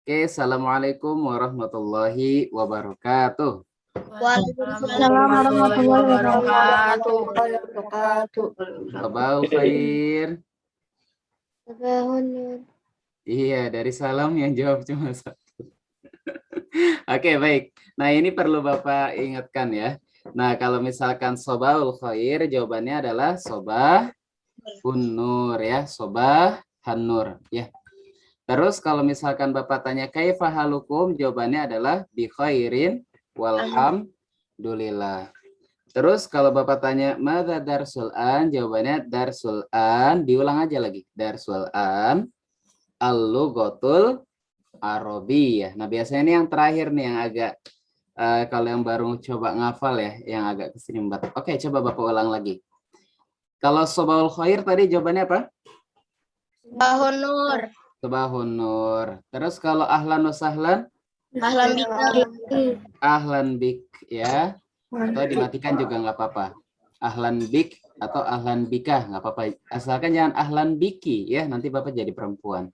Oke, assalamualaikum warahmatullahi wabarakatuh. Waalaikumsalam warahmatullahi wabarakatuh. Sabahul khair. Sabahun nur. Iya, dari salam yang jawab cuma satu. Oke, baik. Nah, ini perlu Bapak ingatkan ya. Nah, kalau misalkan sabahul khair, jawabannya adalah sobah nur ya, sobah nur ya. Terus kalau misalkan Bapak tanya kaifa halukum, jawabannya adalah bi khairin walhamdulillah. Terus kalau Bapak tanya madza darsul an, jawabannya darsul an, diulang aja lagi. Darsul an al-lughatul arabiyyah. Nah, biasanya ini yang terakhir nih yang agak kalau yang baru coba ngafal ya, yang agak keserimbat. Oke, coba Bapak ulang lagi. Kalau sabahul khair tadi jawabannya apa? Sabahun nur. Sabahun nur. Terus kalau ahlan wa sahlan? Ahlan bik. Ahlan bik ya. Atau dimatikan juga nggak apa-apa. Ahlan bik atau ahlan bika nggak apa-apa. Asalkan jangan ahlan biki ya. Nanti Bapak jadi perempuan.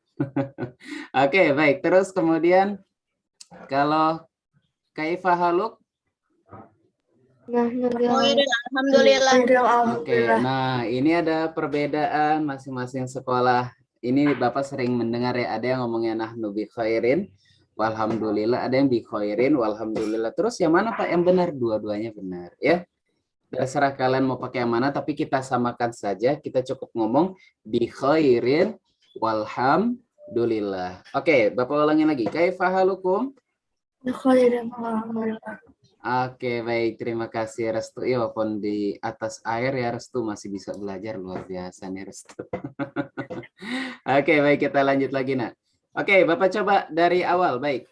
Oke, baik. Terus kemudian kalau kaifa haluk? Alhamdulillah. Oke, nah ini ada perbedaan masing-masing sekolah. Ini Bapak sering mendengar ya, ada yang ngomongnya nahnu bi khairin walhamdulillah, ada yang bi khairin walhamdulillah. Terus yang mana Pak yang benar? Dua-duanya benar ya. Terserah kalian mau pakai yang mana, tapi kita samakan saja. Kita cukup ngomong bi khairin walhamdulillah. Oke, Bapak ulangin lagi. Kaifa halukum? Oke, baik. Terima kasih Restu. Ya, walaupun di atas air ya Restu masih bisa belajar, luar biasa nih Restu. Oke, baik, kita lanjut lagi nak. Oke, Bapak coba dari awal, baik.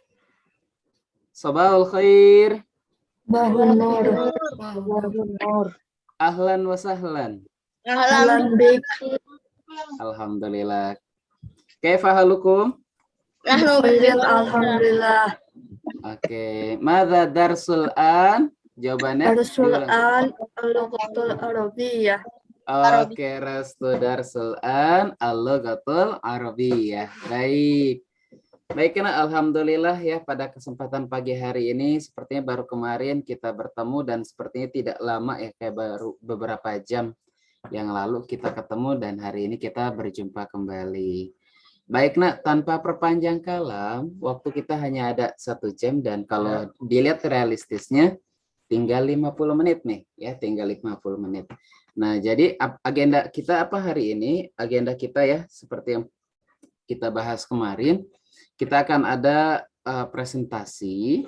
Sabahul khair. Sabahun nur. Ahlan wa sahlan. Ahlan bik. Alhamdulillah. Kaifa halukum? Alhamdulillah. Oke, madza darsul an? Jawabannya Darsul an al-lughatul arabiyyah. Oke, Restu darsul an al-lughatul arabiyyah. Baik. Baik, karena alhamdulillah ya pada kesempatan pagi hari ini sepertinya baru kemarin kita bertemu dan sepertinya tidak lama ya, kayak baru beberapa jam yang lalu kita ketemu dan hari ini kita berjumpa kembali. Baik nak, tanpa perpanjang kalam, waktu kita hanya ada 1 jam dan kalau dilihat realistisnya tinggal 50 menit nih ya, tinggal 50 menit. Nah, jadi agenda kita apa hari ini? Agenda kita ya seperti yang kita bahas kemarin, kita akan ada presentasi.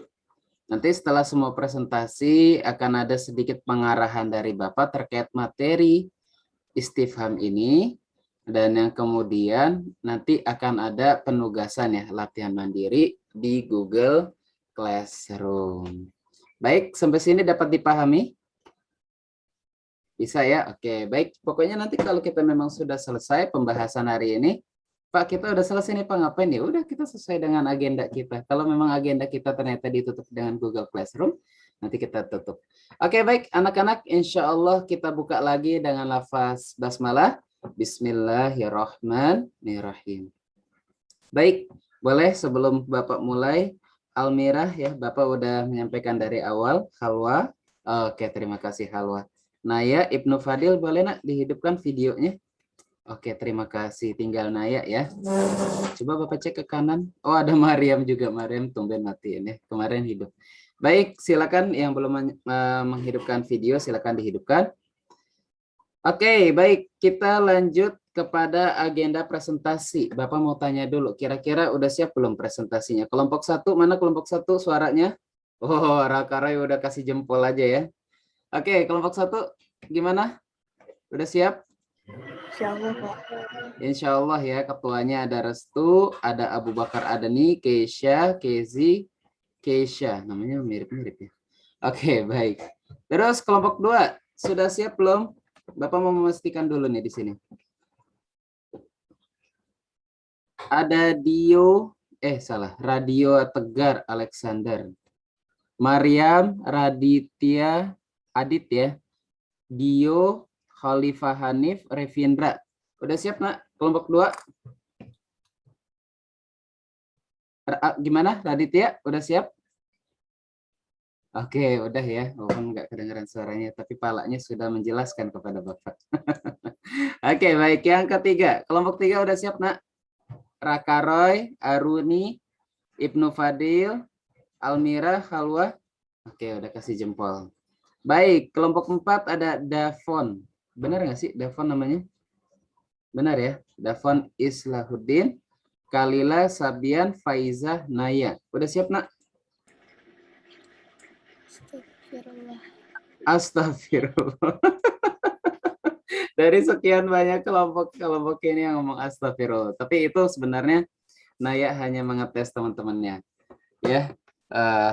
Nanti setelah semua presentasi akan ada sedikit pengarahan dari Bapak terkait materi istifham ini. Dan yang kemudian nanti akan ada penugasan ya, latihan mandiri di Google Classroom. Baik, sampai sini dapat dipahami? Bisa ya? Oke, baik. Pokoknya nanti kalau kita memang sudah selesai pembahasan hari ini, Pak, kita udah selesai nih Pak, ngapain ya? Udah kita sesuai dengan agenda kita. Kalau memang agenda kita ternyata ditutup dengan Google Classroom, nanti kita tutup. Oke, baik. Anak-anak, insya Allah kita buka lagi dengan lafaz basmalah. Bismillahirrahmanirrahim. Baik, boleh sebelum Bapak mulai, Almirah ya, Bapak udah menyampaikan dari awal, Halwa. Oke, terima kasih Halwa. Naya, Ibnu Fadil, boleh nak dihidupkan videonya? Oke, terima kasih. Tinggal Naya ya. Coba Bapak cek ke kanan. Oh, ada Mariam juga. Mariam tumben matiin ya. Kemarin hidup. Baik, silakan yang belum menghidupkan video, silakan dihidupkan. Oke, baik. Kita lanjut kepada agenda presentasi. Bapak mau tanya dulu, kira-kira udah siap belum presentasinya? Kelompok 1, mana kelompok 1 suaranya? Oh, Rakarai udah kasih jempol aja ya. Oke, kelompok 1 gimana? Udah siap? Insya Allah ya, ketuanya ada Restu, ada Abu Bakar Adani, Keisha, Kezi, Keisha. Namanya mirip-mirip ya. Oke, baik. Terus kelompok 2, sudah siap belum? Bapak mau memastikan dulu nih di sini. Ada Radio Tegar Alexander. Mariam Raditya Adit ya. Dio Khalifah Hanif Revindra. Udah siap nak kelompok 2? Gimana, Raditya? Udah siap? Oke, udah ya. Walaupun nggak kedengaran suaranya, tapi palanya sudah menjelaskan kepada Bapak. Oke, baik. Yang ketiga, kelompok 3 udah siap, Nak? Raka Roy, Aruni, Ibnu Fadil, Almira, Halwa. Oke, udah kasih jempol. Baik, kelompok 4 ada Davon. Benar nggak sih Davon namanya? Benar ya, Davon Islahuddin, Kalila, Sabian, Faizah, Naya. Udah siap, Nak? Astagfirullah. Dari sekian banyak kelompok ini yang ngomong astagfirullah. Tapi itu sebenarnya Naya hanya mengetes teman-temannya. Ya,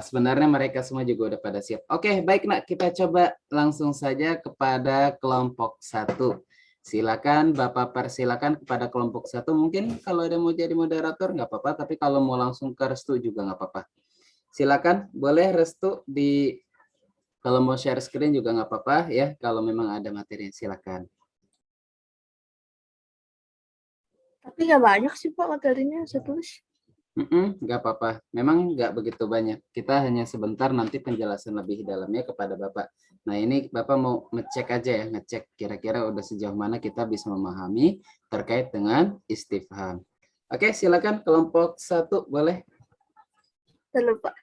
sebenarnya mereka semua juga udah pada siap. Oke, baik Nak, kita coba langsung saja kepada kelompok 1. Silakan Bapak persilakan kepada kelompok 1. Mungkin kalau ada mau jadi moderator nggak apa-apa, tapi kalau mau langsung ke Restu juga nggak apa-apa. Silakan, boleh Restu kalau mau share screen juga nggak apa-apa ya. Kalau memang ada materi silakan. Tapi nggak banyak sih Pak materinya saya tulis. Nggak apa-apa, memang nggak begitu banyak. Kita hanya sebentar nanti penjelasan lebih dalamnya kepada Bapak. Nah ini Bapak mau ngecek aja ya, ngecek kira-kira udah sejauh mana kita bisa memahami terkait dengan istifham. Oke, silakan kelompok 1 boleh. Saya lupa.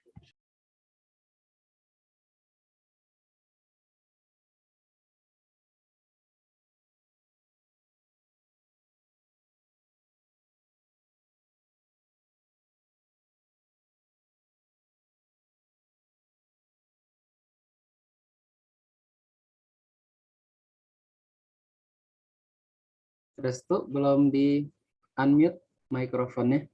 Restu belum di unmute mikrofonnya.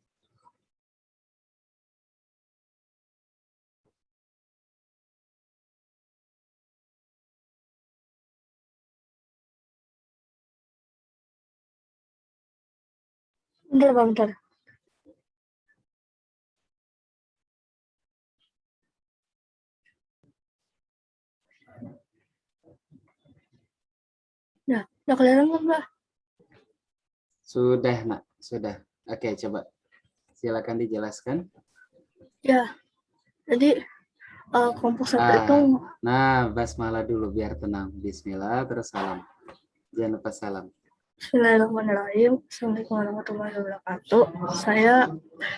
Bentar Pak, bentar. Nah, udah kelihatan kan Pak? Sudah, Nak, sudah. Oke, coba silakan dijelaskan. Ya, jadi kelompok 1 itu. Nah, basmalah dulu biar tenang. Bismillah, terus salam. Jangan lupa salam. Bismillahirrahmanirrahim. Assalamualaikum warahmatullahi wabarakatuh. Saya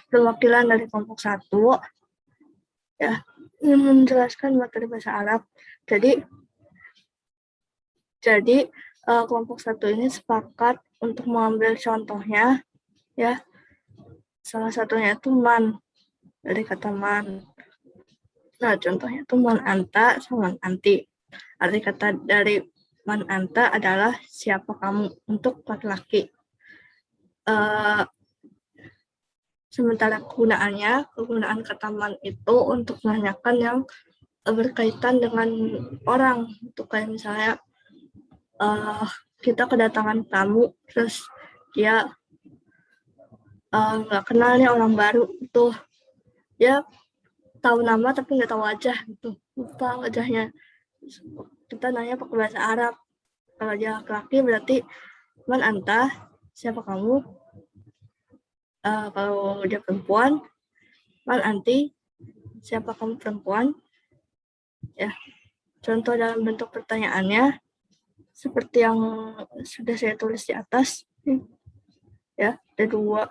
perwakilan dari kelompok 1. Ya, ingin menjelaskan materi bahasa Arab. Jadi kelompok 1 ini sepakat untuk mengambil contohnya, ya. Salah satunya itu man, dari kata man. Nah, contohnya itu man anta sama man anti. Arti kata dari man anta adalah siapa kamu untuk laki-laki. Sementara kegunaan kata man itu untuk menanyakan yang berkaitan dengan orang. Untuk kayak misalnya kita kedatangan tamu, terus dia nggak kenal nih orang baru, itu dia tahu nama tapi nggak tahu wajah, gitu, lupa wajahnya. Kita nanya pakai bahasa Arab. Kalau dia laki-laki berarti man anta, siapa kamu. Kalau dia perempuan, man anti, siapa kamu perempuan. Ya, contoh dalam bentuk pertanyaannya seperti yang sudah saya tulis di atas. Ya, ada 2.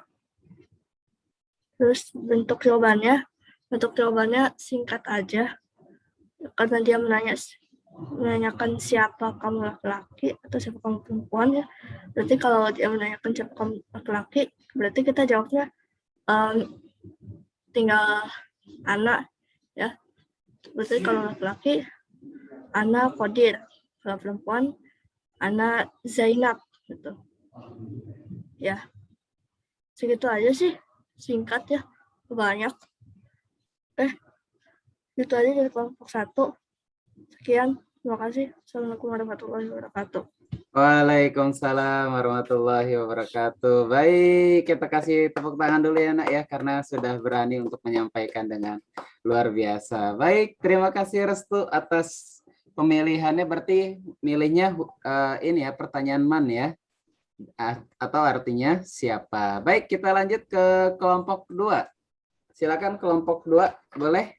Terus bentuk jawabannya singkat aja, karena dia menanyakan siapa kamu laki-laki atau siapa kamu perempuan, ya. Berarti kalau dia menanyakan siapa kamu laki-laki, berarti kita jawabnya tinggal anak, ya. Berarti kalau laki-laki Ana Qadir, kalau perempuan Ana Zainab, gitu. Ya, segitu aja sih, singkat ya, banyak. Itu aja dari kelompok 1. Sekian, terima kasih. Assalamualaikum warahmatullahi wabarakatuh. Waalaikumsalam warahmatullahi wabarakatuh. Baik, kita kasih tepuk tangan dulu ya Nak ya, karena sudah berani untuk menyampaikan dengan luar biasa. Baik, terima kasih Restu atas pemilihannya. Berarti milihnya ini ya, pertanyaan man ya, atau artinya siapa. Baik, kita lanjut ke kelompok 2. Silakan kelompok 2, boleh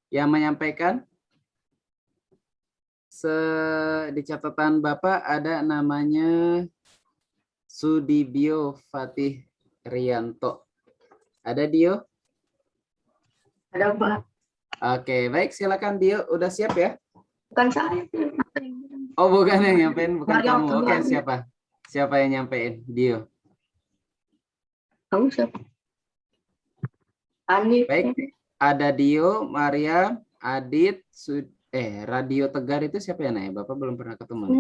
yang menyampaikan. Di catatan Bapak ada namanya Sudibyo Fatih Rianto. Ada Dio? Ada Pak. Oke, baik, silakan Dio. Udah siap ya? Bukan saya. Oh, bukan yang nyampein, bukan Mario, kamu. Oke, teman. siapa? Siapa yang nyampein? Dio. Kamu siapa? Ani. Baik, ada Dio, Maria, Adit, Radio Tegar itu siapa ya, Nay? Bapak belum pernah ketemu nih.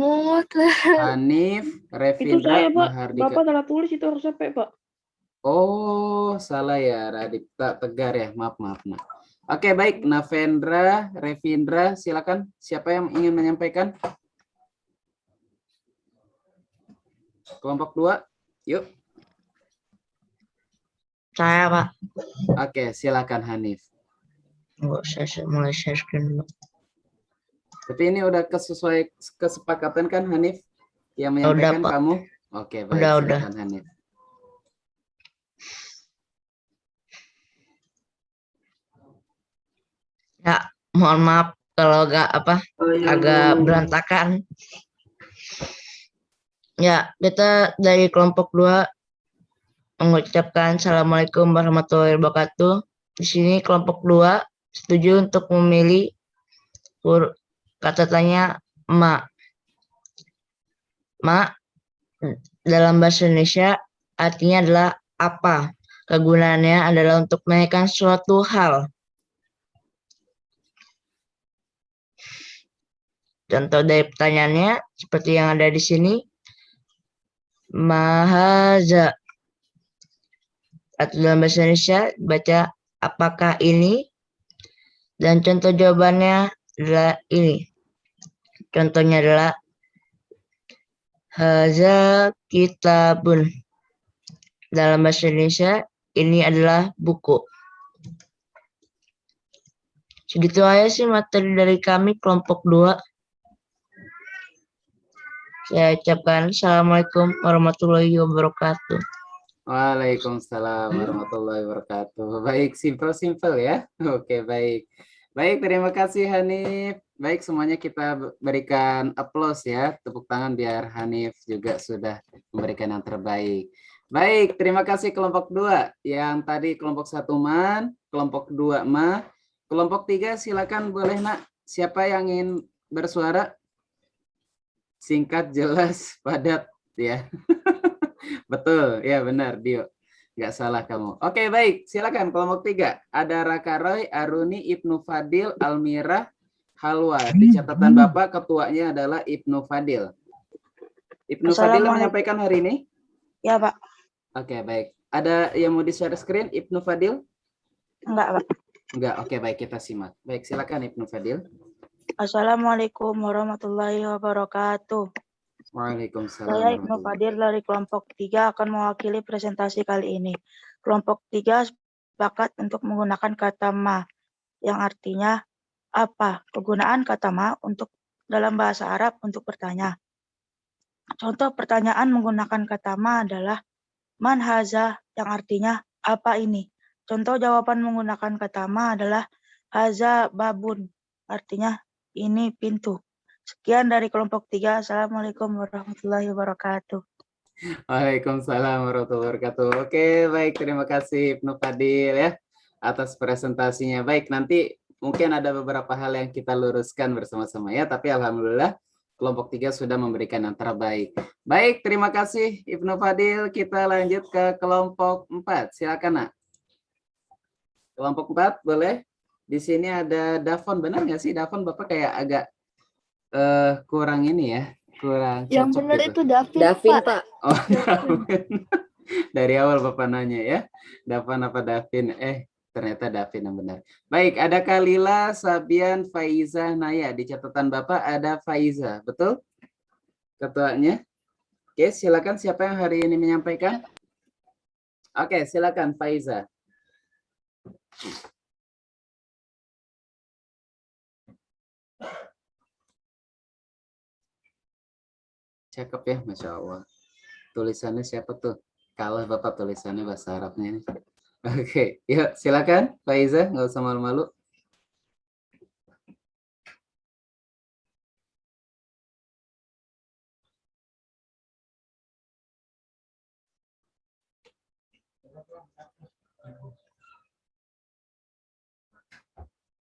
Hanif, Itu Revindra, saya, Pak. Mahardika. Bapak salah tulis itu harusnya P, Pak. Oh, salah ya, Radita Tegar ya. Maaf. Oke, baik. Navendra, Revindra, silakan. Siapa yang ingin menyampaikan? Kelompok 2, yuk. Saya, Pak. Oke, silakan Hanif. Enggak, saya mulai share screen dulu. Tapi ini udah sesuai kesepakatan kan Hanif? Yang menyampaikan Pak. kamu? Oke, baik. Udah. Silakan Hanif. Ya, mohon maaf kalau agak berantakan. Ya, kita dari kelompok 2 mengucapkan Assalamualaikum warahmatullahi wabarakatuh. Di sini kelompok 2 setuju untuk memilih kata tanya ma. Ma dalam bahasa Indonesia artinya adalah apa? Kegunaannya adalah untuk menanyakan suatu hal. Contoh dari pertanyaannya seperti yang ada di sini. Mahaza. Atau dalam bahasa Indonesia baca apakah ini? Dan contoh jawabannya adalah ini. Contohnya adalah haza kitabun. Dalam bahasa Indonesia ini adalah buku. Segitu aja sih materi dari kami kelompok 2. Saya ucapkan Assalamualaikum warahmatullahi wabarakatuh. Waalaikumsalam warahmatullahi wabarakatuh. Baik, simple ya. Oke, baik. Baik, terima kasih Hanif. Baik, semuanya kita berikan aplaus ya. Tepuk tangan biar Hanif juga sudah memberikan yang terbaik. Baik, terima kasih kelompok 2. Yang tadi kelompok 1 Man, kelompok 2 Ma. Kelompok 3 silakan boleh Nak. Siapa yang ingin bersuara? Singkat, jelas, padat ya. Betul, ya benar Dio. Nggak salah kamu. Oke, baik. Silakan kelompok 3. Ada Raka Roy, Aruni, Ibnu Fadil, Almira, Halwa. Di catatan Bapak ketuanya adalah Ibnu Fadil. Ibnu Fadil yang menyampaikan hari ini? Ya, Pak. Oke, baik. Ada yang mau di-share screen Ibnu Fadil? Enggak, Pak. Enggak. Oke, baik, kita simak. Baik, silakan Ibnu Fadil. Assalamualaikum warahmatullahi wabarakatuh. Waalaikumsalam. Saya Ibnu Fadil dari kelompok 3 akan mewakili presentasi kali ini. Kelompok 3 sepakat untuk menggunakan kata ma, yang artinya apa? Kegunaan kata ma untuk dalam bahasa Arab untuk bertanya. Contoh pertanyaan menggunakan kata ma adalah man haza, yang artinya apa ini? Contoh jawaban menggunakan kata ma adalah haza babun, artinya ini pintu. Sekian dari kelompok 3. Assalamualaikum warahmatullahi wabarakatuh. Waalaikumsalam warahmatullahi wabarakatuh. Oke, baik. Terima kasih Ibnu Fadil ya atas presentasinya. Baik, nanti mungkin ada beberapa hal yang kita luruskan bersama-sama ya. Tapi alhamdulillah kelompok 3 sudah memberikan yang terbaik. Baik, terima kasih Ibnu Fadil. Kita lanjut ke kelompok 4. Silakan Nak. Kelompok 4 boleh. Di sini ada Davon, benar nggak sih Davon? Bapak kayak agak kurang ini ya, kurang cocok. Yang benar gitu. itu Davin, Pak. Oh, Davin. Dari awal Bapak nanya ya, Davon apa Davin? Ternyata Davin yang benar. Baik, ada Kalila, Sabian, Faiza, Naya. Di catatan Bapak ada Faiza, betul? Ketuanya. Oke, silakan siapa yang hari ini menyampaikan? Oke, silakan Faiza. Cakep ya, Masya Allah. Tulisannya siapa tuh? Kalah Bapak tulisannya bahasa Arabnya ini. Oke, yuk silakan Faiza, nggak usah malu-malu.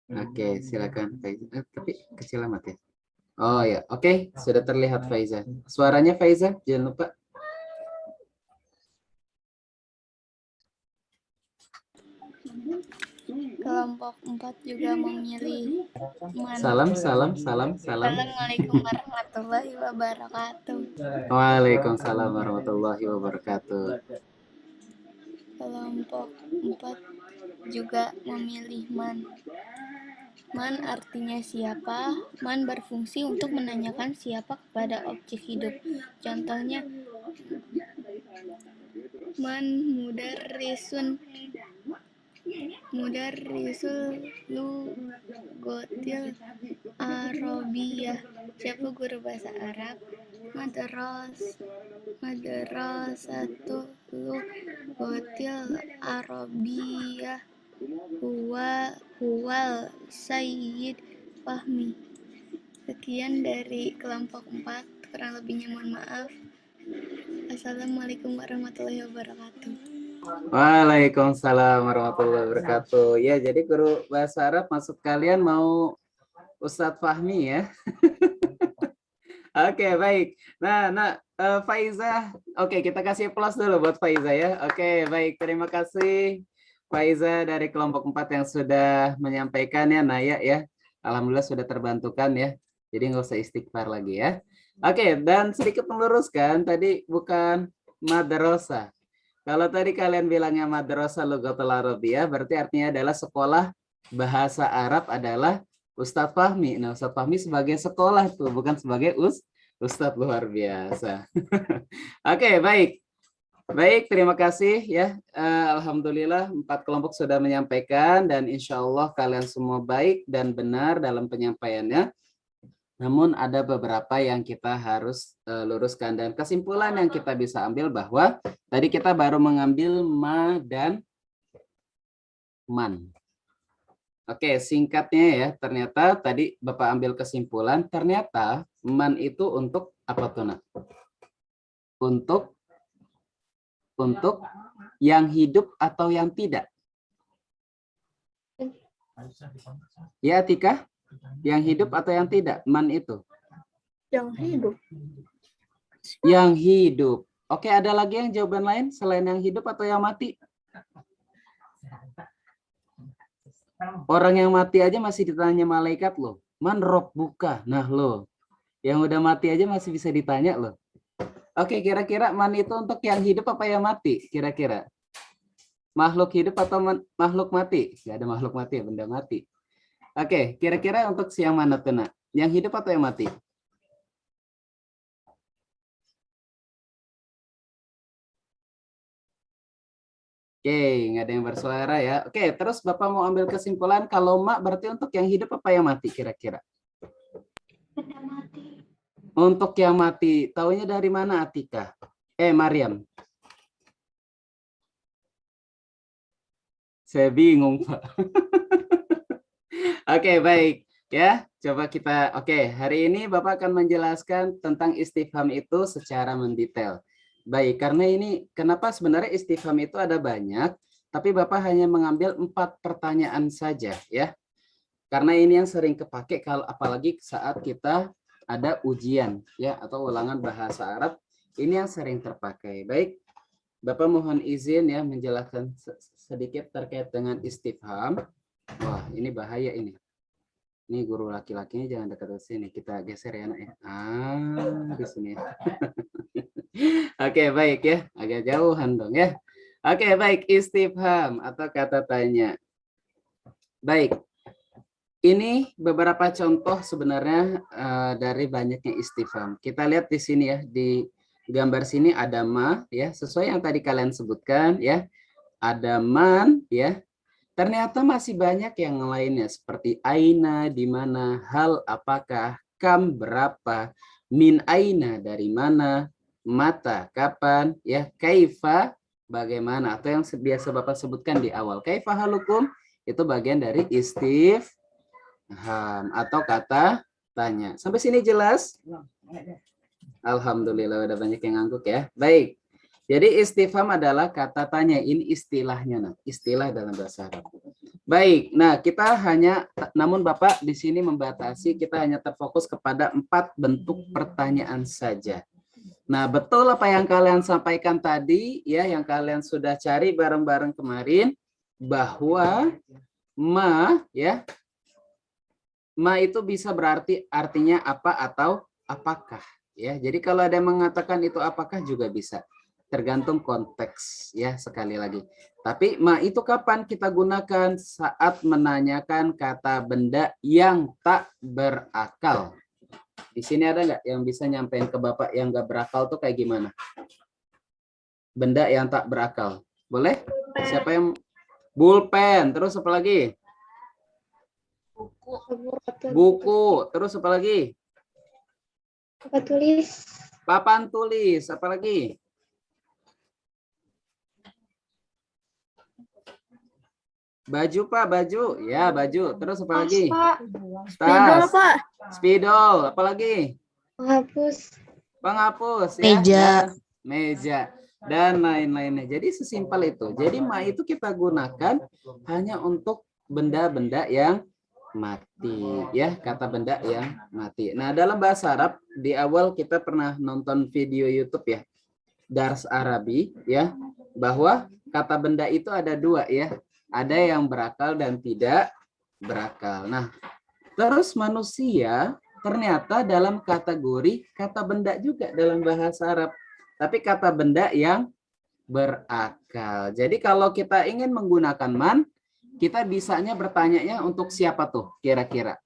Oke, silakan Faiza. Tapi kecil amat ya. Oh ya, oke, sudah terlihat Faiza. Suaranya Faiza, jangan lupa. Kelompok 4 juga memilih man. Salam, salam, salam, salam. Assalamualaikum warahmatullahi wabarakatuh. Waalaikumsalam warahmatullahi wabarakatuh. Kelompok 4 juga memilih man. Man artinya siapa? Man berfungsi untuk menanyakan siapa kepada objek hidup. Contohnya, man mudarrisul lugotil arabiyah. Siapa guru bahasa Arab? Madrasatul lugotil arabiyah huwal Sayyid Fahmi. Sekian dari kelompok 4, kurang lebihnya mohon maaf. Assalamualaikum warahmatullahi wabarakatuh. Waalaikumsalam warahmatullahi wabarakatuh. Ya, jadi guru bahasa Arab maksud kalian mau Ustadz Fahmi ya? Oke, baik. Nah, Faiza, oke kita kasih plus dulu buat Faiza ya. Oke, baik. Terima kasih Faiza dari kelompok 4 yang sudah menyampaikannya, Naya ya. Alhamdulillah sudah terbantukan ya. Jadi nggak usah istighfar lagi ya. Oke, dan sedikit meluruskan tadi bukan madrasah. Kalau tadi kalian bilangnya madrasah lughatul arabiyah, berarti artinya adalah sekolah bahasa Arab adalah Ustadz Fahmi. Nah, Ustadz Fahmi sebagai sekolah tuh, bukan sebagai Ustadz, luar biasa. Oke, baik. Baik, terima kasih ya. Alhamdulillah 4 kelompok sudah menyampaikan dan insya Allah kalian semua baik dan benar dalam penyampaiannya. Namun ada beberapa yang kita harus luruskan dan kesimpulan yang kita bisa ambil bahwa tadi kita baru mengambil ma dan man. Oke, singkatnya ya, ternyata tadi Bapak ambil kesimpulan, ternyata man itu untuk apa tuh, Nak? Untuk yang hidup atau yang tidak? Ya, Tika? Yang hidup atau yang tidak? Man itu? Yang hidup. Yang hidup. Oke, ada lagi yang jawaban lain selain yang hidup atau yang mati? Orang yang mati aja masih ditanya malaikat loh. Man rob buka. Nah loh, yang udah mati aja masih bisa ditanya loh. Oke, kira-kira man itu untuk yang hidup apa yang mati? Kira-kira makhluk hidup atau makhluk mati? Gak ada makhluk mati, benda mati. Oke, kira-kira untuk siang mana tuh, Nak? Yang hidup atau yang mati? Oke, nggak ada yang bersuara ya. Oke, terus Bapak mau ambil kesimpulan kalau mak berarti untuk yang hidup apa yang mati kira-kira? Untuk yang mati, taunya dari mana Atika? Mariam. Saya bingung, Pak. Oke, baik. Ya, coba kita, hari ini Bapak akan menjelaskan tentang istifham itu secara mendetail. Baik, karena ini kenapa sebenarnya istifham itu ada banyak, tapi Bapak hanya mengambil 4 pertanyaan saja ya. Karena ini yang sering kepake kalau apalagi saat kita ada ujian ya atau ulangan bahasa Arab, ini yang sering terpakai. Baik, Bapak mohon izin ya menjelaskan sedikit terkait dengan istifham. Wah, ini bahaya ini. Ini guru laki-lakinya jangan dekat ke sini. Kita geser ya, Nak ya. Di sini. Oke, baik ya. Agak jauhan dong ya. Oke, baik. Istifham atau kata tanya. Baik. Ini beberapa contoh sebenarnya dari banyaknya istifham. Kita lihat di sini ya, di gambar sini ada ma ya, sesuai yang tadi kalian sebutkan ya. Ada man ya. Ternyata masih banyak yang lainnya seperti aina, di mana, hal, apakah, kam, berapa, min aina, dari mana, mata, kapan, ya, kaifa, bagaimana, atau yang biasa Bapak sebutkan di awal. Kaifa halukum itu bagian dari istifham atau kata tanya. Sampai sini jelas? Alhamdulillah udah banyak yang ngangguk ya. Baik. Jadi istifham adalah kata tanya, ini istilahnya, nah, istilah dalam bahasa Arab. Baik, nah kita namun Bapak di sini membatasi, kita hanya terfokus kepada 4 bentuk pertanyaan saja. Nah, betul apa yang kalian sampaikan tadi, ya, yang kalian sudah cari bareng-bareng kemarin, bahwa ma, ya, ma itu bisa berarti artinya apa atau apakah, ya. Jadi kalau ada yang mengatakan itu apakah juga bisa. Tergantung konteks, ya, sekali lagi. Tapi ma itu kapan kita gunakan? Saat menanyakan kata benda yang tak berakal. Di sini ada nggak yang bisa nyampein ke Bapak yang nggak berakal tuh kayak gimana? Benda yang tak berakal. Boleh? Siapa yang pulpen? Terus apa lagi? Buku. Terus apa lagi? Papan tulis. Papan tulis. Apa lagi? Baju, Pak, baju. Ya, baju. Terus apa lagi? Spidol, Tas. Pak. Spidol. Apa lagi? Penghapus. Penghapus. Ya. Meja. Dan meja. Dan lain-lainnya. Jadi sesimpel itu. Jadi ma itu kita gunakan hanya untuk benda-benda yang mati. Ya, kata benda yang mati. Nah, dalam bahasa Arab, di awal kita pernah nonton video YouTube ya. Dars Arabi, ya. Bahwa kata benda itu ada 2 ya. Ada yang berakal dan tidak berakal. Nah, terus manusia ternyata dalam kategori kata benda juga dalam bahasa Arab. Tapi kata benda yang berakal. Jadi kalau kita ingin menggunakan man, kita bisanya bertanyanya untuk siapa tuh kira-kira?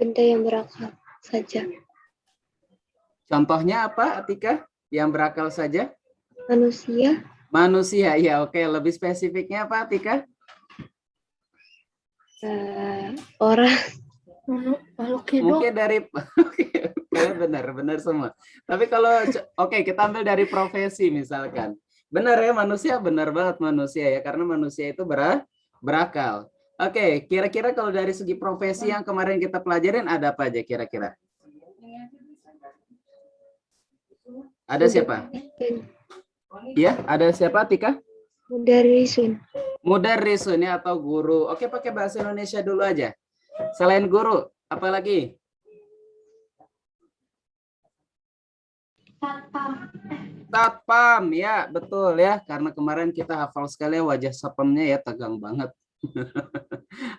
Benda yang berakal saja. Contohnya apa, Atika? Yang berakal saja? Manusia. Manusia, ya, oke. Lebih spesifiknya apa, Tika? Orang. Makhluk hidup. Mungkin dari benar semua. Tapi kalau oke, kita ambil dari profesi misalkan. Benar ya, manusia, benar banget manusia ya, karena manusia itu berakal. Oke, kira-kira kalau dari segi profesi yang kemarin kita pelajarin ada apa aja kira-kira? Ada siapa? Ya, ada siapa, Tika? Mudarrisun. Mudarrisun ya, atau guru. Oke, pakai bahasa Indonesia dulu aja. Selain guru, apa lagi? Satpam, ya, betul ya. Karena kemarin kita hafal sekali wajah satpamnya ya, tegang banget.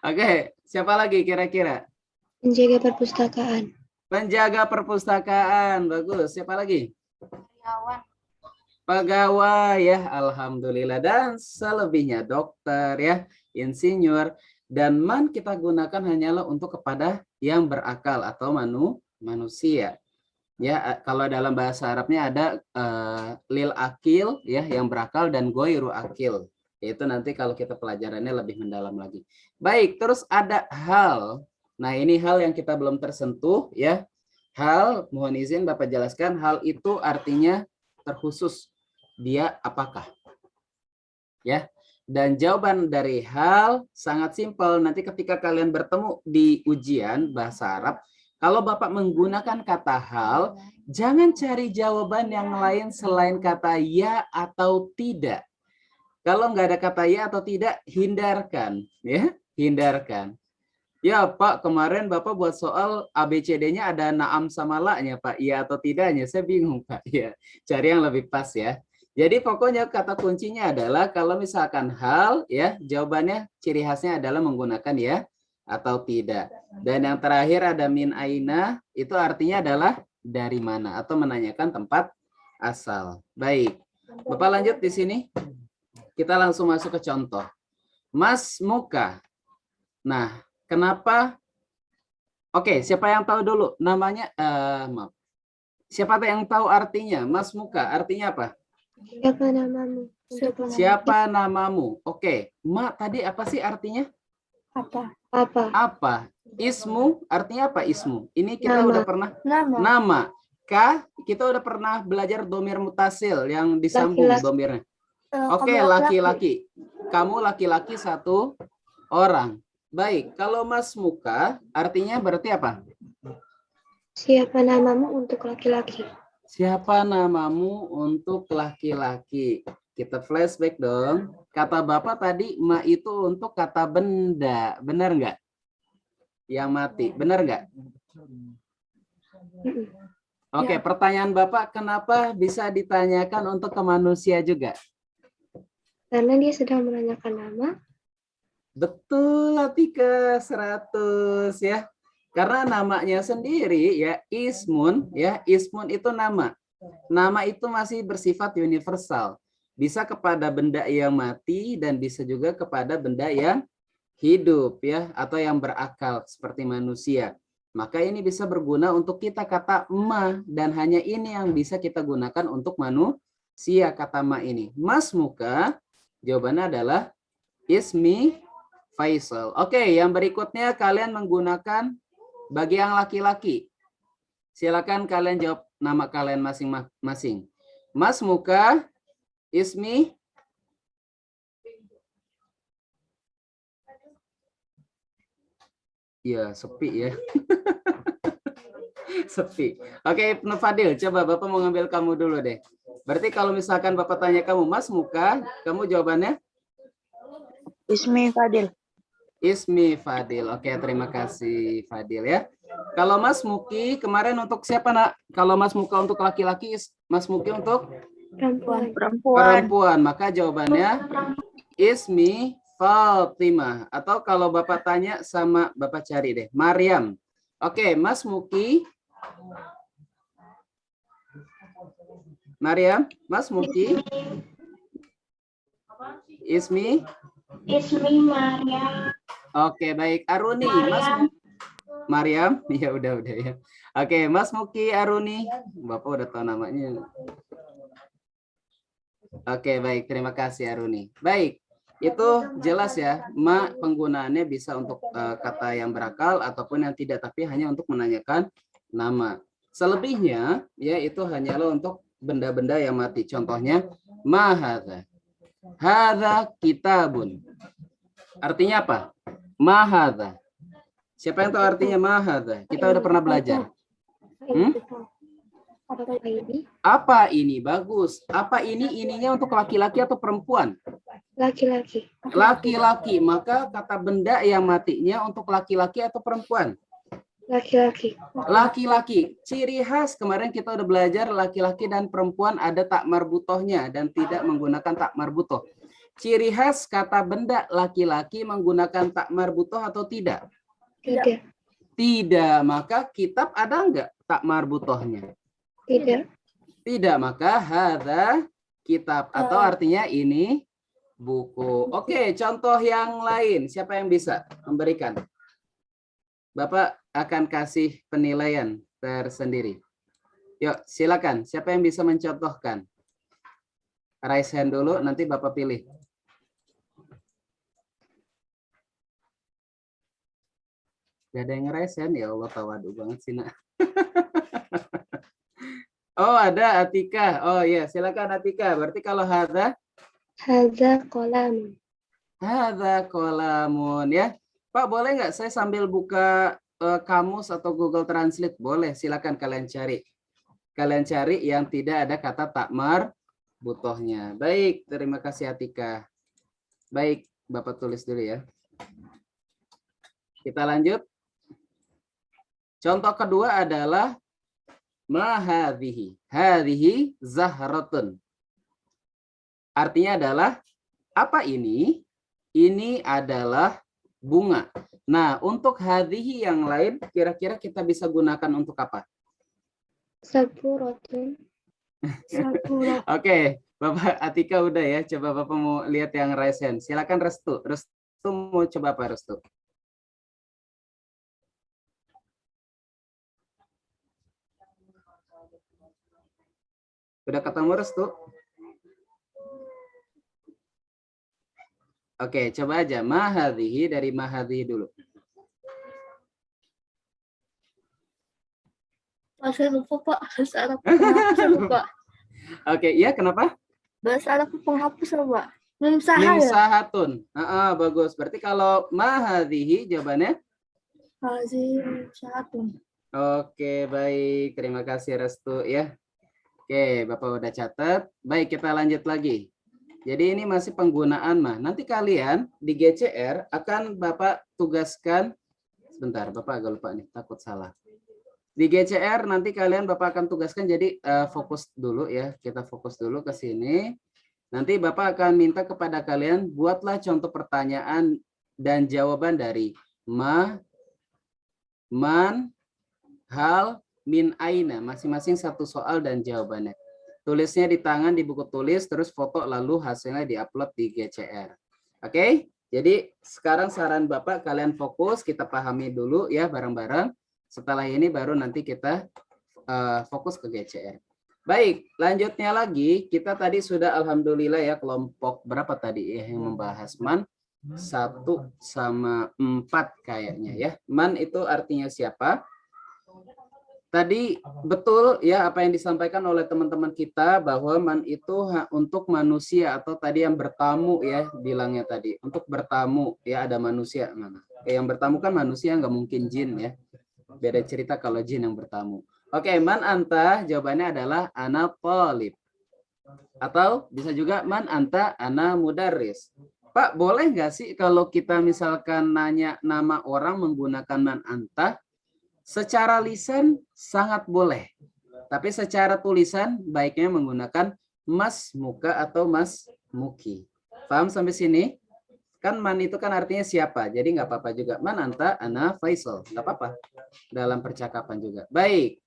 Oke, siapa lagi kira-kira? Penjaga perpustakaan. Penjaga perpustakaan, bagus. Siapa lagi? Pegawai ya, alhamdulillah. Dan selebihnya dokter ya, insinyur. Dan man kita gunakan hanyalah untuk kepada yang berakal atau manusia. Ya, kalau dalam bahasa Arabnya ada lil akil ya, yang berakal, dan goiru akil. Itu nanti kalau kita pelajarannya lebih mendalam lagi. Baik, terus ada hal. Nah, ini hal yang kita belum tersentuh ya. Hal, mohon izin Bapak jelaskan, hal itu artinya terkhusus. Dia apakah? Ya. Dan jawaban dari hal sangat simpel. Nanti ketika kalian bertemu di ujian bahasa Arab, kalau Bapak menggunakan kata hal, jangan cari jawaban yang lain selain kata ya atau tidak. Kalau nggak ada kata ya atau tidak, hindarkan, ya, hindarkan. Ya Pak, kemarin Bapak buat soal ABCD-nya ada naam sama la-nya Pak, iya atau tidaknya, saya bingung Pak. Ya, cari yang lebih pas ya. Jadi pokoknya kata kuncinya adalah kalau misalkan hal, ya, jawabannya ciri khasnya adalah menggunakan ya atau tidak. Dan yang terakhir ada min aina, itu artinya adalah dari mana atau menanyakan tempat asal. Baik, Bapak lanjut di sini. Kita langsung masuk ke contoh. Mas muka. Nah, kenapa? Oke, siapa yang tahu dulu namanya? Maaf. Siapa yang tahu artinya? Mas muka artinya apa? Siapa namamu? Siapa namamu? Oke, ma tadi apa sih artinya? Apa? Apa? Apa? Ismu artinya apa ismu? Ini kita Nama. udah pernah. Nama. Nama. kita udah pernah belajar domir mutasil yang disambung Laki-laki. domirnya. Oke, Kamu laki-laki. Kamu laki-laki satu orang. Baik, kalau Mas Muka artinya berarti apa? Siapa namamu untuk laki-laki? Siapa namamu untuk laki-laki? Kita flashback dong. Kata Bapak tadi, ma itu untuk kata benda. Benar nggak? Yang mati. Benar nggak? Mm-mm. Oke, pertanyaan Bapak, kenapa bisa ditanyakan untuk ke manusia juga? Karena dia sedang menanyakan nama. Betul, Atika, 100 ya. Karena namanya sendiri ya ismun itu nama. Nama itu masih bersifat universal. Bisa kepada benda yang mati dan bisa juga kepada benda yang hidup ya atau yang berakal seperti manusia. Maka ini bisa berguna untuk kita kata ma dan hanya ini yang bisa kita gunakan untuk manusia kata ma ini. Mas Muka jawabannya adalah ismi Faisal. Oke, yang berikutnya kalian menggunakan bagi yang laki-laki. Silakan kalian jawab nama kalian masing-masing. Mas Muka, ismi. Ya, sepi ya. Sepi. Oke, Ibnu Fadil, coba Bapak mau ngambil kamu dulu deh. Berarti kalau misalkan Bapak tanya kamu, Mas Muka, kamu jawabannya? Ismi Fadil. Ismi Fadil. Oke, terima kasih Fadil ya. Kalau Mas Muki kemarin untuk siapa nak? Kalau Mas Muka untuk laki-laki, Mas Muki untuk Perempuan. perempuan. Maka jawabannya Ismi Fatimah. Atau kalau Bapak tanya sama Bapak cari deh, Maryam. Oke, Mas Muki. Maryam, Mas Muki. Ismi Maria. Oke, baik. Aruni, Mas Maryam, ya udah ya. Oke, Mas Muki Aruni, Bapak udah tahu namanya. Oke, baik. Terima kasih Aruni. Baik, itu jelas ya. Ma penggunaannya bisa untuk kata yang berakal ataupun yang tidak, tapi hanya untuk menanyakan nama. Selebihnya, ya itu hanyalah untuk benda-benda yang mati. Contohnya, ma hadza. Hadza kitabun. Artinya apa? Ma hadza. Siapa yang tahu artinya ma hadza? Kita udah pernah belajar. Apa ini? Apa ini? Bagus. Apa ini? Ininya untuk laki-laki atau perempuan? Laki-laki. Laki-laki. Maka kata benda yang matinya untuk laki-laki atau perempuan? Laki-laki. Laki-laki. Ciri khas kemarin kita udah belajar laki-laki dan perempuan ada tak marbutohnya dan tidak menggunakan tak marbutoh. Ciri khas kata benda laki-laki menggunakan tak marbutoh atau tidak? Tidak. Tidak. Maka kitab ada enggak tak marbutohnya? Tidak. Tidak. Maka hadza kitab atau artinya ini buku. Oke, contoh yang lain. Siapa yang bisa memberikan? Bapak akan kasih penilaian tersendiri. Yuk, silakan. Siapa yang bisa mencontohkan? Raise hand dulu, nanti Bapak pilih. Gak ada yang raise hand? Ya Allah, tawadu banget sih, nak. Oh, ada Atika. Oh iya, silakan Atika. Berarti kalau hadza? Hadza qalamun. Hadza qalamun ya. Pak, boleh nggak saya sambil buka kamus atau Google Translate? Boleh, silakan kalian cari. Kalian cari yang tidak ada kata tak marbutohnya. Baik, terima kasih Atika. Baik, Bapak tulis dulu ya. Kita lanjut. Contoh kedua adalah ma hadhihi. Hadhihi zahratun. Artinya adalah apa ini? Ini adalah bunga. Nah, untuk hadhihi yang lain kira-kira kita bisa gunakan untuk apa? Saburatun. Saburat. Oke, Bapak Atika udah ya. Coba Bapak mau lihat yang raise hand. Silakan Restu. Restu mau coba apa Restu? Udah ketemu Restu? Oke, coba aja mahadhihi dari mahadhihi dulu. Saya lupa, Pak. Bahasa Arab penghapus apa, Pak? Oke, iya kenapa? Bahasa Arab penghapus apa, Pak? Mim saha Mim ya? sahatun. Bagus. Berarti kalau ma hadhihi jawabannya. Hazim sahatun. Oke, baik. Terima kasih Restu ya. Oke, Bapak udah catat. Baik, kita lanjut lagi. Jadi ini masih penggunaan mah. Nanti kalian di GCR akan Bapak tugaskan. Sebentar, Bapak agak lupa nih, takut salah. Di GCR nanti kalian Bapak akan tugaskan, jadi fokus dulu ya. Kita fokus dulu ke sini. Nanti Bapak akan minta kepada kalian buatlah contoh pertanyaan dan jawaban dari ma, man, hal, min, aina. Masing-masing satu soal dan jawabannya. Tulisnya di tangan di buku tulis, terus foto lalu hasilnya diupload di GCR. Oke? Jadi sekarang saran Bapak kalian fokus, kita pahami dulu ya bareng-bareng. Setelah ini baru nanti kita fokus ke GCR. Baik, lanjutnya lagi, kita tadi sudah alhamdulillah ya kelompok berapa tadi ya yang membahas man? 1 sama 4 kayaknya ya. Man itu artinya siapa? Tadi betul ya apa yang disampaikan oleh teman-teman kita bahwa man itu untuk manusia atau tadi yang bertamu ya bilangnya tadi. Untuk bertamu ya ada manusia. Yang bertamu kan manusia, nggak mungkin jin ya. Beda cerita kalau jin yang bertamu. Oke, man anta jawabannya adalah ana thalib. Atau bisa juga man anta ana mudarris. Pak, boleh nggak sih kalau kita misalkan nanya nama orang menggunakan man anta? Secara lisan sangat boleh. Tapi secara tulisan baiknya menggunakan mas muka atau mas muki. Paham sampai sini? Kan man itu kan artinya siapa. Jadi nggak apa-apa juga. Man anta ana Faisal. Nggak apa-apa. Dalam percakapan juga. Baik.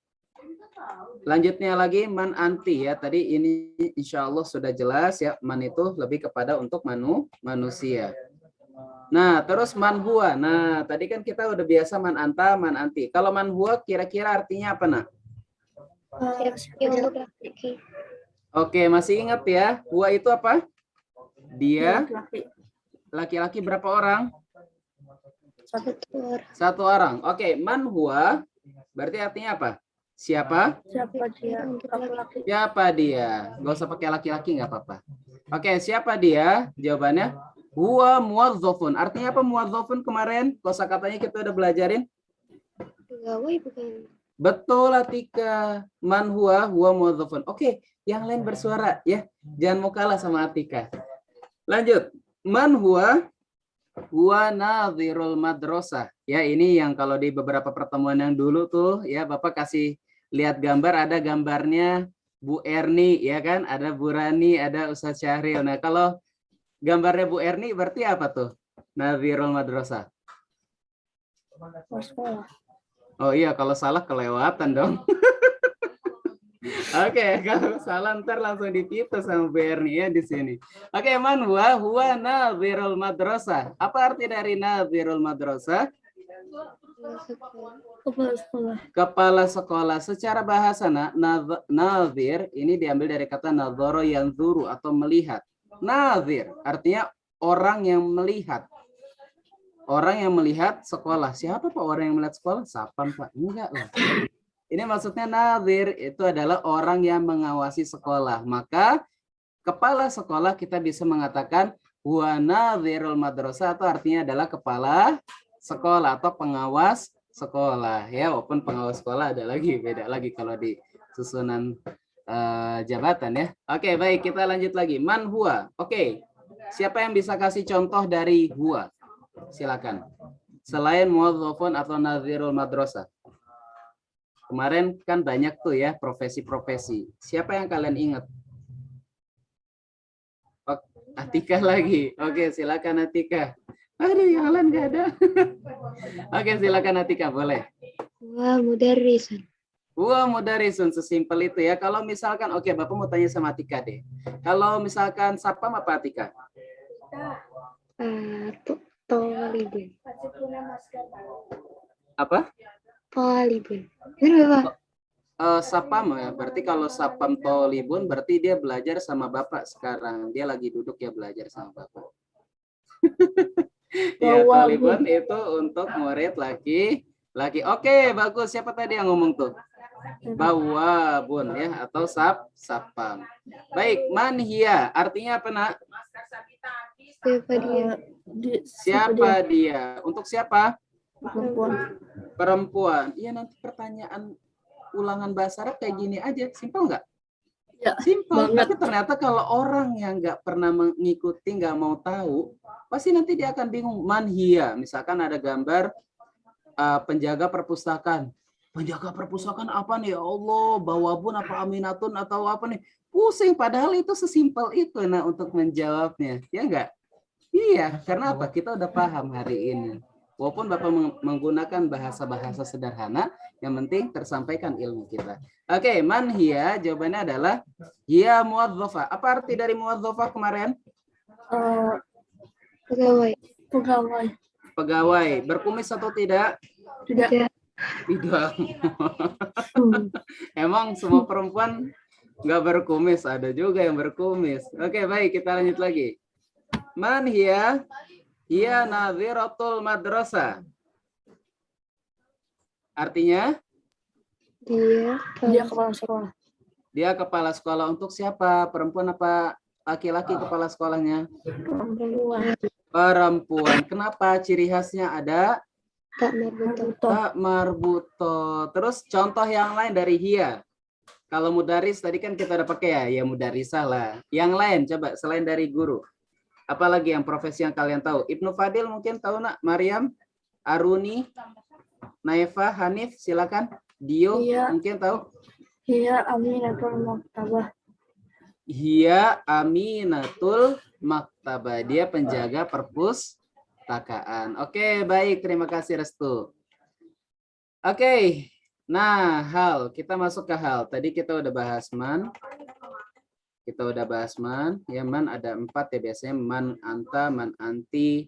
Lanjutnya lagi man anti ya. Tadi ini insya Allah sudah jelas ya. Man itu lebih kepada untuk manusia. Nah terus man huwa. Nah tadi kan kita udah biasa man anta, man anti. Kalau man huwa kira-kira artinya apa nak? Yang laki. Oke masih ingat ya. Huwa itu apa? Dia laki-laki berapa orang? Satu orang. Oke man huwa berarti artinya apa? Siapa? Siapa dia? Laki-laki. Siapa dia? Gak usah pakai laki-laki nggak apa-apa. Oke, siapa dia? Jawabannya huwa muwazzafun. Artinya apa muwazzafun kemarin? Kosakatanya kita udah belajarin. Pegawai bukan? Betul Atika. Man huwa muwazzafun. Oke, yang lain bersuara ya. Jangan mau kalah sama Atika. Lanjut. Man huwa nadhirul madrasah. Ya, ini yang kalau di beberapa pertemuan yang dulu tuh ya Bapak kasih lihat gambar, ada gambarnya Bu Erni ya kan, ada Bu Rani, ada Ustadz Syahril. Nah, kalau gambarnya Bu Erni berarti apa tuh? Nadhirul madrasah. Oh iya, kalau salah kelewatan dong. Oke, kalau salah ntar langsung dipita sama Bu Erni ya di sini. Oke, man huwa nadhirul madrasah. Apa arti dari nadhirul madrasah? Kepala sekolah. Kepala sekolah. Secara bahasa nadhir ini diambil dari kata nadhara yanzuru atau melihat. Nadhir artinya orang yang melihat. Orang yang melihat sekolah. Siapa Pak orang yang melihat sekolah? Sapam Pak. Enggak lah. Ini maksudnya nadhir itu adalah orang yang mengawasi sekolah. Maka kepala sekolah kita bisa mengatakan huwa nadhirul madrasah atau artinya adalah kepala sekolah atau pengawas sekolah ya, walaupun pengawas sekolah ada lagi beda lagi kalau di susunan jabatan ya. Oke, baik kita lanjut lagi. Man huwa. Oke. Siapa yang bisa kasih contoh dari huwa? Silakan. Selain muwazzafun atau nadhirul madrasah. Kemarin kan banyak tuh ya profesi-profesi. Siapa yang kalian ingat? Atika lagi. Oke, silakan Atika. Aduh, yang lain nggak ada. Oke, silakan Atika, boleh. Wah, mudarrisun. Wah, mudarrisun, sesimpel itu ya. Kalau misalkan, oke, Bapak mau tanya sama Atika deh. Kalau misalkan Sapam apa Atika? Tolibun. Apa? Tolibun. Benar, Bapak? Sapam ya. Berarti kalau Sapam Tolibun, berarti dia belajar sama Bapak sekarang. Dia lagi duduk ya belajar sama Bapak. Ya, Tolibun itu untuk murid laki-laki. Oke, bagus. Siapa tadi yang ngomong tuh? bawabun ya, atau sapam. Baik, man hiya artinya apa nak? Siapa dia? Siapa dia? Untuk siapa? Perempuan. Perempuan. Iya, nanti pertanyaan ulangan bahasa Arab kayak gini aja, simpel nggak? Ya, Simpel. banget. Tapi ternyata kalau orang yang nggak pernah mengikuti, nggak mau tahu, pasti nanti dia akan bingung. Man hiya, misalkan ada gambar penjaga perpustakaan. Penjaga perpustakaan apa nih? Ya Allah, bawabun apa aminatun atau apa nih? Pusing, padahal itu sesimpel itu nah untuk menjawabnya. Ya enggak? Iya, karena apa? Kita udah paham hari ini. Walaupun Bapak menggunakan bahasa-bahasa sederhana, yang penting tersampaikan ilmu kita. Oke, man hiya, jawabannya adalah hiya muwadzafah. Apa arti dari muwadzafah kemarin? Pegawai. Pegawai. Pegawai. Berkumis atau tidak? Tidak. Tidak. Emang semua perempuan nggak berkumis? Ada juga yang berkumis. Oke, baik, kita lanjut lagi. Man hiya? Hiya nadhiratul madrasah. Artinya? Dia kepala sekolah. Dia kepala sekolah untuk siapa? Perempuan apa laki-laki kepala sekolahnya? Perempuan. Perempuan. Kenapa? Ciri khasnya ada? Tak marbuto. Tak marbuto. Terus contoh yang lain dari hiya. Kalau mudaris tadi kan kita udah pakai ya, ya mudarisah lah. Yang lain coba selain dari guru. Apalagi yang profesi yang kalian tahu? Ibnu Fadil mungkin tahu nak? Maryam, Aruni, Naifa, Hanif, silakan. Dio Iya. mungkin tahu? Dia Aminatul Maktabah. Hiya Aminatul Maktabah. Dia penjaga perpustakaan. Oke, baik. Terima kasih Restu. Oke. Nah, hal. Kita masuk ke hal. Tadi kita udah bahas man. Kita udah bahas man. Ya, man ada 4 ya biasanya. Man anta, man anti,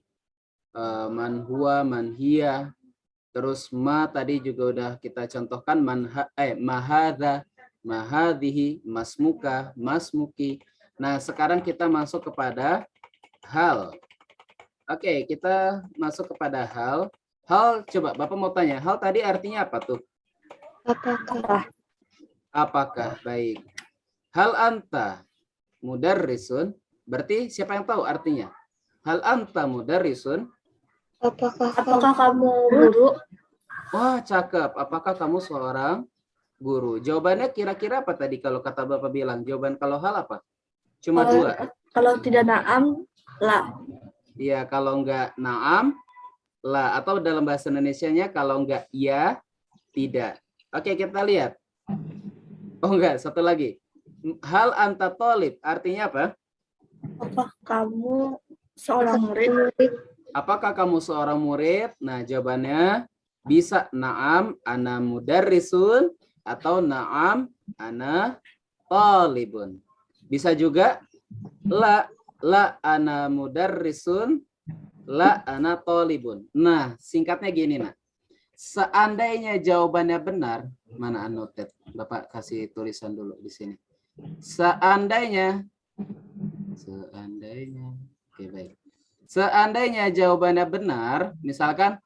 man huwa, man hiya. Terus ma tadi juga udah kita contohkan. Mahadha, mahadhihi, masmuka, masmuki. Nah, sekarang kita masuk kepada hal. Oke, kita masuk kepada hal. Hal, coba Bapak mau tanya, hal tadi artinya apa tuh? Apakah? Apakah, baik. Hal anta mudarrisun, berarti siapa yang tahu artinya? Hal anta mudarrisun. Apakah kamu guru? Wah, cakep. Apakah kamu seorang guru? Jawabannya kira-kira apa tadi kalau kata Bapak bilang? Jawaban kalau hal apa? Cuma 2. Kalau tidak naam, la. Iya, kalau enggak naam, la. Atau dalam bahasa Indonesianya kalau enggak iya, tidak. Oke, kita lihat. Oh enggak, satu lagi. Hal anta tolib, artinya apa? Apakah kamu seorang murid? Apakah kamu seorang murid? Nah, jawabannya bisa na'am ana mudarrisun atau na'am ana talibun. Bisa juga la ana mudarrisun, la ana talibun. Nah, singkatnya gini, nah. Seandainya jawabannya benar, mana annotate? Bapak kasih tulisan dulu di sini. Seandainya. Oke, baik. Seandainya jawabannya benar, misalkan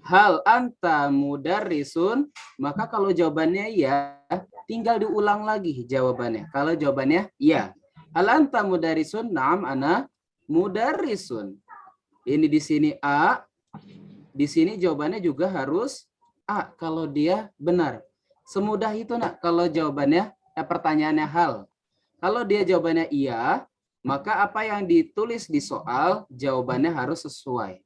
hal anta mudarrisun, maka kalau jawabannya iya, tinggal diulang lagi jawabannya. Kalau jawabannya iya. Hal anta mudarrisun, na'am ana mudarrisun. Ini di sini A, di sini jawabannya juga harus A kalau dia benar. Semudah itu nak kalau jawabannya pertanyaannya hal. Kalau dia jawabannya iya, maka apa yang ditulis di soal jawabannya harus sesuai.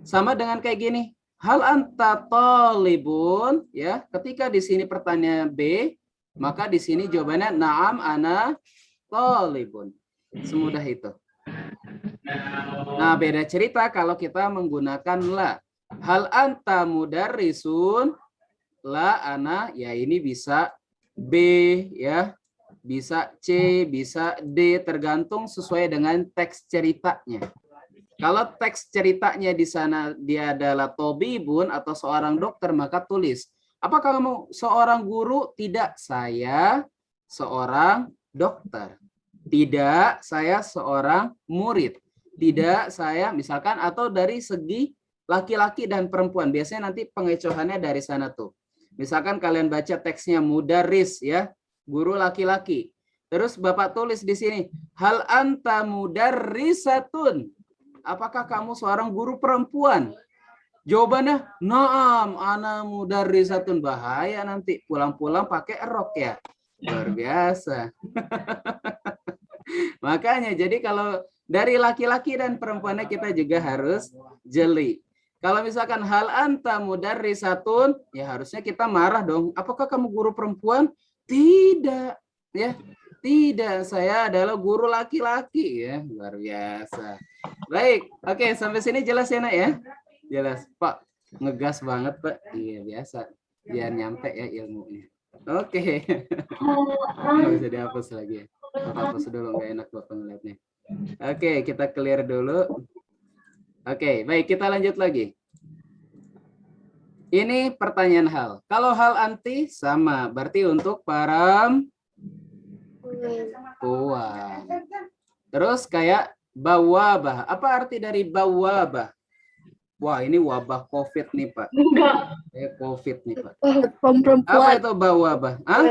Sama dengan kayak gini. Hal anta talibun, ya. Ketika di sini pertanyaan B, maka di sini jawabannya na'am ana talibun. Semudah itu. Nah, beda cerita kalau kita menggunakan la. Hal anta mudarrisun, la ana, ya ini bisa B, ya. Bisa C, bisa D, tergantung sesuai dengan teks ceritanya. Kalau teks ceritanya di sana dia adalah tobibun atau seorang dokter, maka tulis, apakah kamu seorang guru? Tidak, saya seorang dokter. Tidak, saya seorang murid. Tidak, saya misalkan, atau dari segi laki-laki dan perempuan. Biasanya nanti pengecohannya dari sana tuh. Misalkan kalian baca teksnya mudaris ya, guru laki-laki. Terus Bapak tulis di sini, hal anta mudarrisatun. Apakah kamu seorang guru perempuan? Jawabannya, naam, ana mudarrisatun. Bahaya nanti pulang-pulang pakai rok ya. Luar biasa. Makanya jadi kalau dari laki-laki dan perempuannya kita juga harus jeli. Kalau misalkan hal anta mudarrisatun, ya harusnya kita marah dong. Apakah kamu guru perempuan? Tidak, ya. Tidak, saya adalah guru laki-laki ya. Luar biasa. Baik, oke, sampai sini jelas ya Nak ya? Jelas, Pak. Ngegas banget, Pak. Iya, biasa. Biar nyampe ya ilmunya. Oke. Nggak bisa dihapus lagi ya. Hapus dulu, nggak enak Bapak ngeliatnya. Oke, kita clear dulu. Oke, baik, kita lanjut lagi. Ini pertanyaan hal. Kalau hal anti sama, berarti untuk perempuan. Terus kayak bawabah. Apa arti dari bawabah? Wah, ini wabah COVID nih, Pak. Enggak. COVID nih, Pak. Satpam Apa perempuan. itu bawabah? Hah?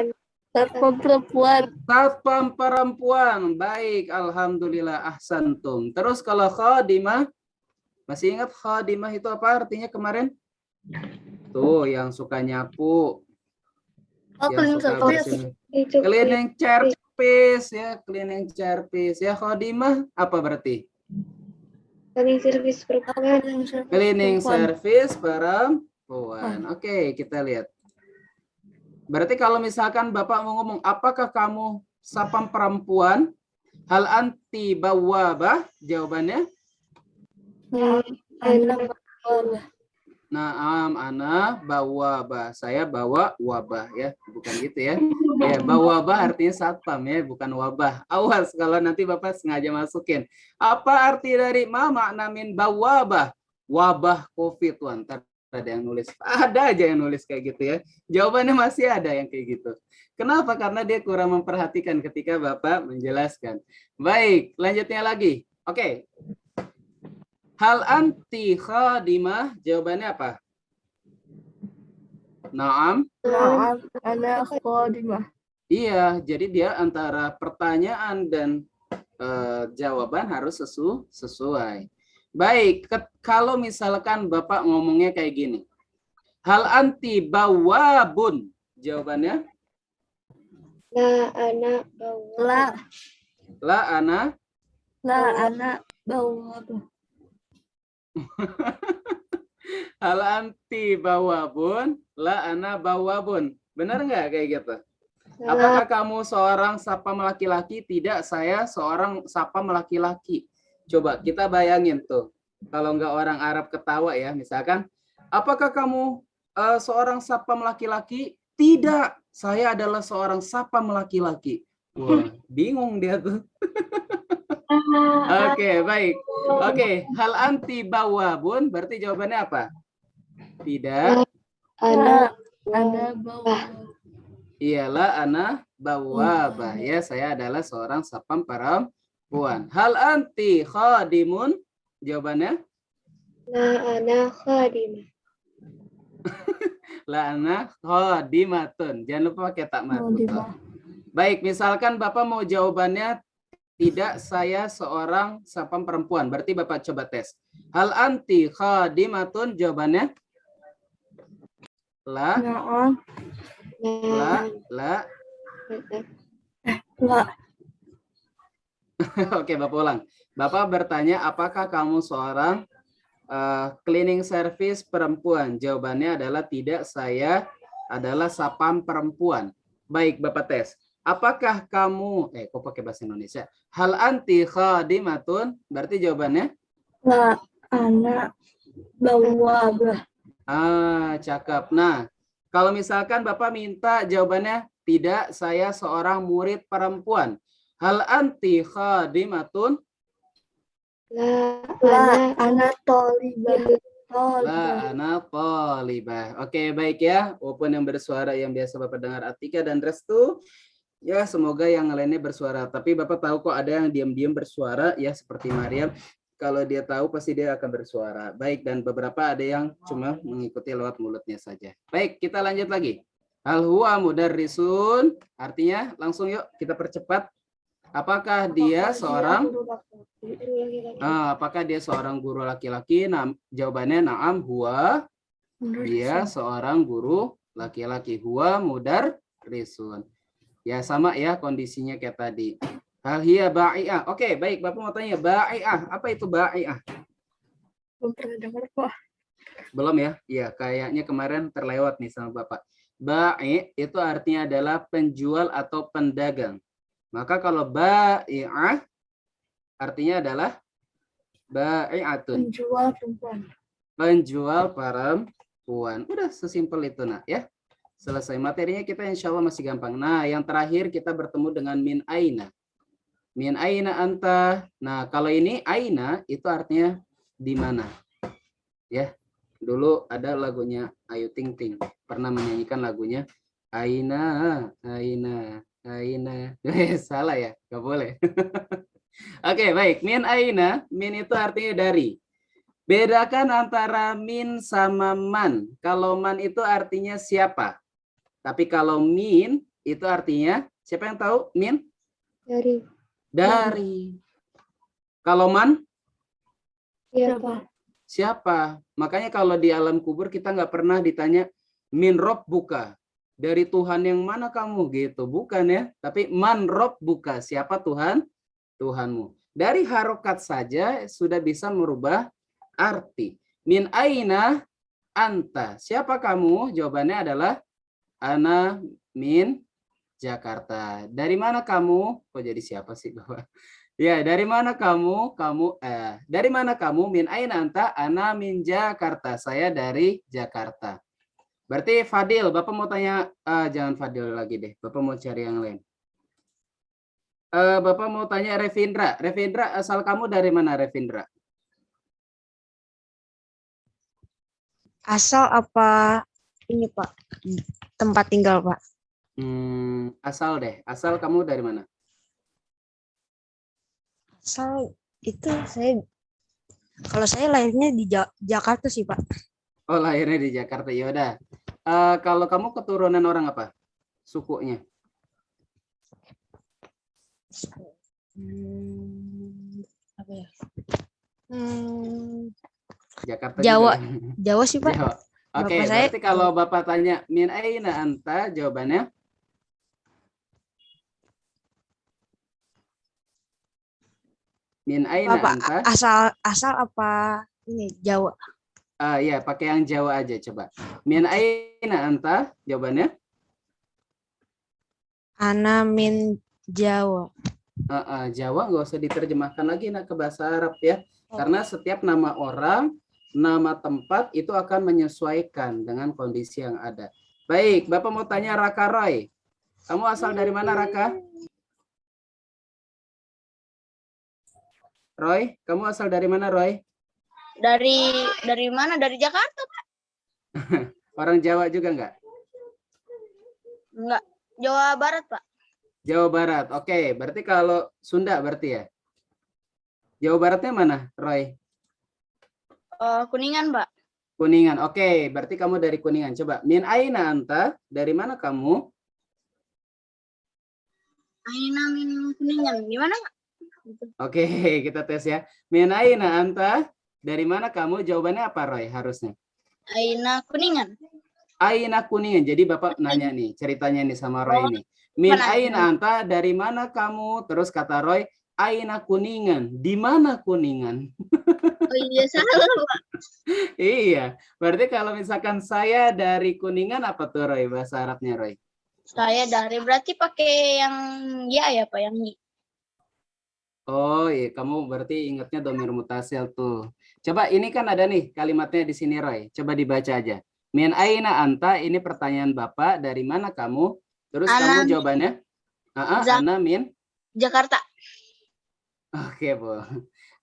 Satpam perempuan. Satpam perempuan. Baik, alhamdulillah ahsantum. Terus kalau khadimah, masih ingat khadimah itu apa artinya kemarin? Tuh, yang suka nyapu. Oh, Yang cleaning suka service. bersihin. Itu Cleaning service ya, cleaning service. Ya khadimah apa berarti? cleaning service perempuan. Cleaning service perempuan. Oke, kita lihat. Berarti kalau misalkan Bapak mau ngomong, apakah kamu sapam perempuan? Hal anti bawabah? Jawabannya? Anak Naam, ana bawabah. Saya bawa wabah ya, bukan gitu ya. Ya, bawabah artinya satpam ya, bukan wabah. Awas kalau nanti Bapak sengaja masukin. Apa arti dari ma makna min bawabah? Wabah COVID. Wah, ntar ada yang nulis. Ada aja yang nulis kayak gitu ya. Jawabannya masih ada yang kayak gitu. Kenapa? Karena dia kurang memperhatikan ketika Bapak menjelaskan. Baik, lanjutnya lagi. Oke. Hal anti khadimah, jawabannya apa? Naam. Naam, ana khadimah. Iya, jadi dia antara pertanyaan dan jawaban harus sesuai. Baik, kalau misalkan Bapak ngomongnya kayak gini. Hal anti bawabun, jawabannya? la anak bawa. La ana bawabah. Hal anti bawabun, la ana bawabun. Benar nggak kayak gitu? Apakah kamu seorang sapam laki-laki? Tidak, saya seorang sapam laki-laki. Coba kita bayangin tuh. Kalau nggak orang Arab ketawa ya, misalkan. Apakah kamu seorang sapam laki-laki? Tidak, saya adalah seorang sapam laki-laki. Wah, bingung dia tuh. Oke, baik. Oke, hal anti bawabun berarti jawabannya apa? Tidak. Anak Ana bawabah. Iyalah ana bawabah ya, saya adalah seorang sapam perempuan. Hal anti khadimun, jawabannya? la anak khadimah. La ana khadimatun. Jangan lupa pakai tak marbutoh. Baik, misalkan Bapak mau jawabannya tidak, saya seorang sapam perempuan. Berarti Bapak coba tes. Hal anti khadimatun, jawabannya? La. Naam. La. La. Oke, Bapak ulang. Bapak bertanya, apakah kamu seorang cleaning service perempuan? Jawabannya adalah tidak, saya adalah sapam perempuan. Baik, Bapak tes. Apakah kamu, kok pakai bahasa Indonesia? Hal anti khadimatun, berarti jawabannya? La ana bawabah. Cakep. Nah, kalau misalkan Bapak minta jawabannya, tidak, saya seorang murid perempuan. Hal anti khadimatun? La ana tolibah. La ana talibah. Oke, baik ya. Walaupun yang bersuara yang biasa Bapak dengar Atika dan Restu, ya semoga yang lainnya bersuara. Tapi Bapak tahu kok ada yang diam-diam bersuara ya seperti Maryam. kalau dia tahu pasti dia akan bersuara. Baik, dan beberapa ada yang cuma mengikuti lewat mulutnya saja. Baik, kita lanjut lagi. Hal huwa mudarrisun, artinya langsung yuk kita percepat. Apakah dia seorang apakah dia seorang guru laki-laki? Nah, jawabannya na'am, huwa. Dia seorang guru laki-laki. Huwa mudarrisun. Ya sama ya kondisinya kayak tadi. Hal hiya ba'i'ah. Oke, baik. Bapak mau tanya ba'i'ah. Apa itu ba'i'ah? Belum pernah dengar kok. Belum ya? Iya, kayaknya kemarin terlewat nih sama Bapak. Bai' itu artinya adalah penjual atau pedagang. Maka kalau ba'i'ah artinya adalah ba'i'atun. Penjual perempuan. Penjual perempuan. Udah sesimpel itu nak ya. Selesai materinya kita insya Allah masih gampang. Nah, yang terakhir kita bertemu dengan min aina. Min aina anta. Nah, kalau ini aina itu artinya di mana? Ya. Dulu ada lagunya Ayu Ting Ting, pernah menyanyikan lagunya Aina, Aina, Aina. Salah ya, nggak boleh. Oke, baik. Min aina, min itu artinya dari. Bedakan antara min sama man. Kalau man itu artinya siapa. Tapi kalau min itu artinya, siapa yang tahu min? Dari. Dari. Kalau man? Siapa? Siapa? Makanya kalau di alam kubur kita nggak pernah ditanya min rob buka, dari Tuhan yang mana kamu gitu, bukan ya? Tapi man rob buka, siapa Tuhan? Tuhanmu. Dari harokat saja sudah bisa merubah arti. Min aina anta, siapa kamu? Jawabannya adalah ana min Jakarta. Dari mana kamu? Kok jadi siapa sih Bapak? Ya, dari mana kamu? Dari mana kamu? Min aina anta? Ana min Jakarta. Saya dari Jakarta. Berarti Fadil, Bapak mau tanya, jangan Fadil lagi deh. Bapak mau cari yang lain. Bapak mau tanya Revindra. Revindra, asal kamu dari mana Revindra? Asal apa ini Pak? Tempat tinggal Pak. Asal deh. Asal kamu dari mana? Asal itu kalau saya lahirnya di Jakarta sih Pak. Oh, lahirnya di Jakarta. Ya udah. Kalau kamu keturunan orang apa? Sukunya? Apa ya? Jakarta Jawa. juga. Jawa sih Pak. Jawa. Oke, Bapak saya- berarti kalau Bapak tanya min aina anta, jawabannya min aina Bapak anta. asal apa ini Jawa? Iya, pakai yang Jawa aja coba. Min aina anta, jawabannya Ana min Jawa. Jawa nggak usah diterjemahkan lagi nak ke bahasa Arab ya. Karena setiap nama orang, nama tempat itu akan menyesuaikan dengan kondisi yang ada. Baik, Bapak mau tanya Raka Roy. Kamu asal dari mana Raka? Roy, kamu asal dari mana Roy? Dari mana? Dari Jakarta, Pak? Orang Jawa juga nggak? Enggak. Jawa Barat, Pak. Jawa Barat. Oke, berarti kalau Sunda berarti ya? Jawa Baratnya mana, Roy? Kuningan, Pak. Kuningan. Oke, berarti kamu dari Kuningan. Coba, min aina anta? Dari mana kamu? Aina min Kuningan. Gimana, Pak? Oke, kita tes ya. Min aina anta? Dari mana kamu? Jawabannya apa, Roy? Harusnya. Aina Kuningan. Aina Kuningan. Jadi Bapak nanya nih, ceritanya nih sama Roy nih. Min mana? aina anta? Dari mana kamu? Terus kata Roy, aina Kuningan. Di mana Kuningan? Oh iya, salah, Pak. Iya. Berarti kalau misalkan saya dari Kuningan apa tuh Roy? Bahasa Arabnya Roy? Saya dari, berarti pakai yang ya Pak, yang i. Oh iya, kamu berarti ingatnya domir mutasil tuh. Coba ini kan ada nih kalimatnya di sini Roy. Coba dibaca aja. Min aina anta, ini pertanyaan Bapak, dari mana kamu? Terus kamu jawabannya? Ana min Jakarta. Oke, Bu.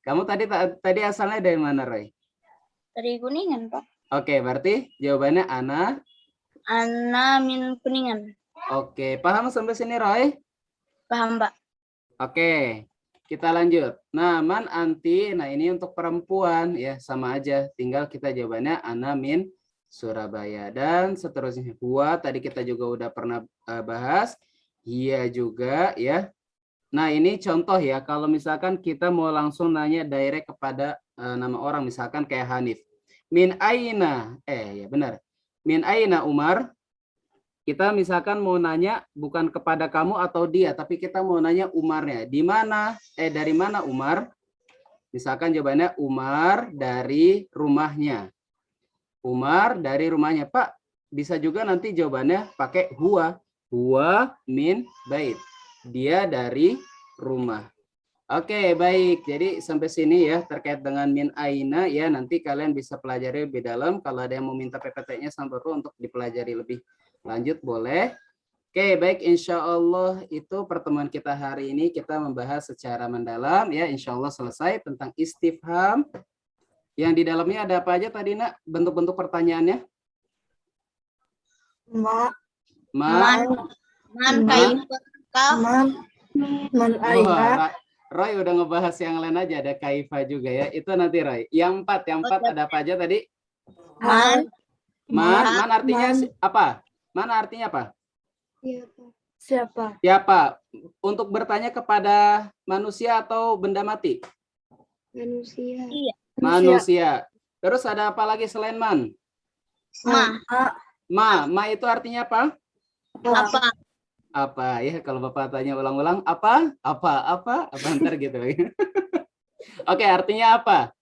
Kamu tadi asalnya dari mana, Roy? Dari Kuningan, Pak. Oke, berarti jawabannya Ana. Ana min Kuningan. Oke, paham sampai sini, Roy? Paham, Pak. Oke. Kita lanjut. Nah, man anti. Nah, ini untuk perempuan ya, sama aja. Tinggal kita jawabannya ana min Surabaya. Dan seterusnya huwa tadi kita juga udah pernah bahas. Iya juga ya. Nah, ini contoh ya, kalau misalkan kita mau langsung nanya direct kepada nama orang, misalkan kayak Hanif. Min aina, ya benar. Min aina Umar. Kita misalkan mau nanya bukan kepada kamu atau dia, tapi kita mau nanya Umarnya. Di mana? Dari mana Umar? Misalkan jawabannya Umar dari rumahnya. Umar dari rumahnya. Pak, bisa juga nanti jawabannya pakai huwa. Huwa min bait. Dia dari rumah. Oke, baik. Jadi sampai sini ya terkait dengan min aina ya, nanti kalian bisa pelajari lebih dalam. Kalau ada yang mau minta PPT-nya sampai untuk dipelajari lebih lanjut boleh. Oke, baik, insya Allah itu pertemuan kita hari ini kita membahas secara mendalam ya, insya Allah selesai tentang istifham. Yang di dalamnya ada apa aja tadi nak bentuk-bentuk pertanyaannya? Man, aina. Roy udah ngebahas yang lain aja, ada kaifa juga ya. Itu nanti Roy. Yang empat ada apa aja tadi? Man artinya apa? Man artinya apa? Siapa? Siapa? Untuk bertanya kepada manusia atau benda mati? Manusia. Iya. Manusia. Terus ada apa lagi selain man? Ma itu artinya apa? Apa? Apa ya, kalau Bapak tanya ulang-ulang apa ntar gitu. Oke, artinya apa?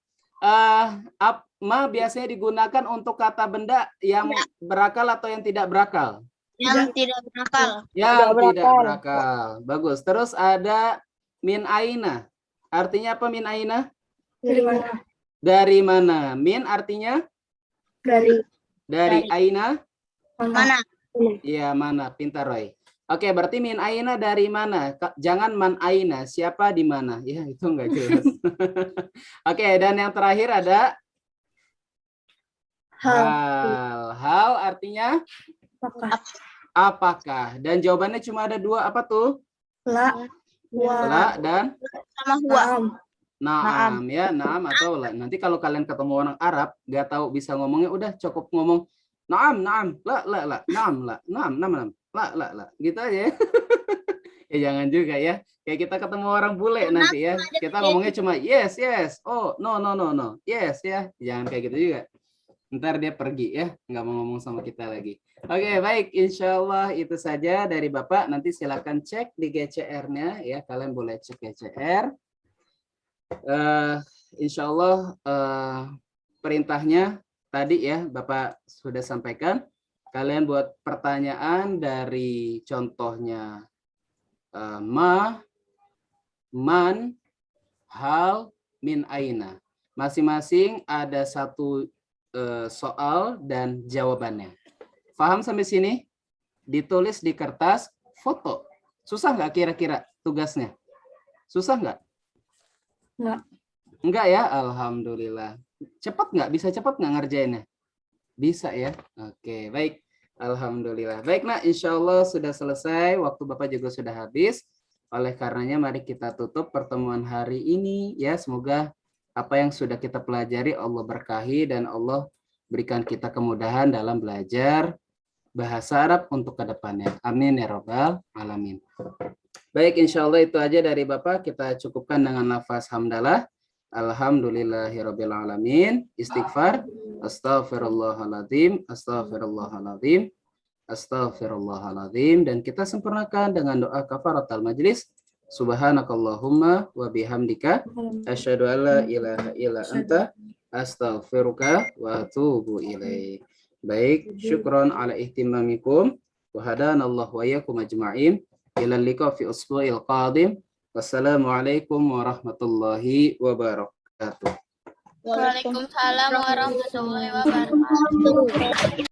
Ma biasanya digunakan untuk kata benda yang berakal atau yang tidak berakal? Yang tidak berakal. Yang tidak berakal. Bagus. Terus ada min aina. Artinya apa min aina? Dari mana? Dari mana? Min artinya? Dari aina? Mana? Iya, mana? Pintar, Roy. Oke, berarti min aina dari mana? Jangan man aina, siapa di mana? Ya, itu enggak jelas. Oke, dan yang terakhir ada hal artinya apakah? Dan jawabannya cuma ada dua, apa tuh? La dan Sama huwa. naam ya, naam atau la. Nanti kalau kalian ketemu orang Arab nggak tahu bisa ngomongnya, udah cukup ngomong naam, la, naam, la, gitu aja. Ya jangan juga ya. Kayak kita ketemu orang bule nanti ya, kita ngomongnya cuma yes, oh no, yes ya, jangan kayak gitu juga. Ntar dia pergi ya, nggak mau ngomong sama kita lagi. Oke, baik, insya Allah itu saja dari Bapak. Nanti silakan cek di GCR-nya ya, kalian boleh cek GCR. Insya Allah perintahnya tadi ya Bapak sudah sampaikan. Kalian buat pertanyaan dari contohnya ma, man, hal, min aina. Masing-masing ada satu soal dan jawabannya. Paham sampai sini? Ditulis di kertas, foto. Susah nggak kira-kira tugasnya? Susah nggak? Enggak ya? Alhamdulillah. Cepat nggak? Bisa cepat nggak ngerjainnya? Bisa ya? Oke, baik. Alhamdulillah. Baik, nah insya Allah sudah selesai. Waktu Bapak juga sudah habis. Oleh karenanya mari kita tutup pertemuan hari ini. Ya, semoga apa yang sudah kita pelajari Allah berkahi dan Allah berikan kita kemudahan dalam belajar bahasa Arab untuk kedepannya. Amin ya Rabbal Alamin. Baik, insya Allah itu aja dari Bapak. Kita cukupkan dengan lafaz hamdalah. Alhamdulillahirabbil alamin. Istighfar. Astaghfirullahaladzim. Astaghfirullahaladzim. Astaghfirullahaladzim. Dan kita sempurnakan dengan doa kafaratul majlis. Subhanakallahumma wa bihamdika asyhadu an la ilaha illa anta astaghfiruka wa atubu ilaik. Baik, syukron ala ihtimamikum wa hadanallahu wa iyyakum ajma'in ila liqa fi usbu'il qadim. Wassalamualaikum warahmatullahi wabarakatuh. Waalaikumsalam warahmatullahi wabarakatuh.